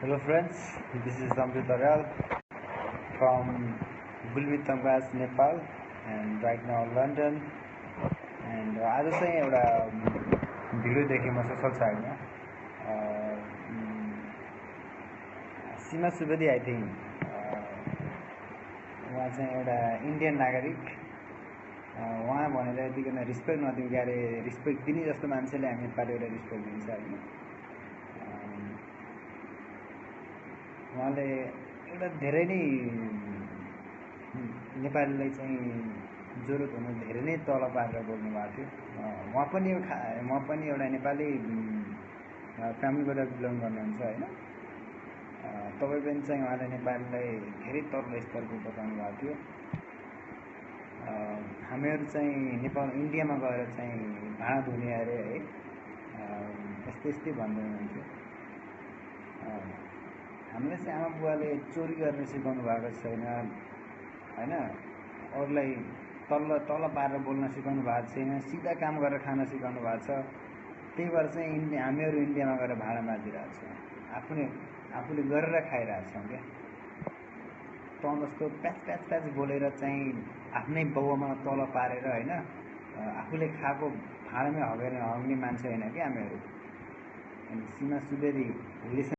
Hello friends, this is Amrit Aral from Gulbit Tamgas, Nepal, and right now London. And आज चाहिँ एउटा video देखेँ म social साइडमा सीमा सुवेदी आई थिङ्क उहाँ चाहिँ एउटा इन्डियन नागरिक उहाँ भनेर यतिकन रिस्पेक्ट नदिउँ क्यारे रिस्पेक्ट दिने जस्तो मान्छेले हामी नेपालीलाई रिस्पेक्ट दिन्छ होइन उहाँले एउटा धेरै नै नेपालीलाई चाहिँ जरुरत हुनु धेरै नै तल पारेर बोल्नु भएको थियो म पनि एउटा नेपाली फ्यामिलीबाट बिलोङ गर्नुहुन्छ होइन तपाईँ पनि चाहिँ उहाँले नेपालीलाई धेरै तल्लो स्तरको बताउनु भएको थियो हामीहरू चाहिँ नेपाल इन्डियामा गएर चाहिँ भाँडा धुने अरे है यस्तै भन्दै हुनुहुन्थ्यो हामीलाई चाहिँ आमा बुवाले चोरी गर्ने सिकाउनु भएको छैन होइन अरूलाई तल पारेर बोल्न सिकाउनु भएको छैन सिधा काम गरेर खान सिकाउनु भएको छ त्यही भएर चाहिँ हामीहरू इन्डियामा गएर भाँडा माझिरहेको छौँ आफूले गरेर खाइरहेको छौँ क्या तँ जस्तो प्याच बोलेर चाहिँ आफ्नै बाउमा तल पारेर होइन आफूले खाएको भाँडामै हग्ने मान्छे होइन क्या हामीहरू सीमा सुवेदी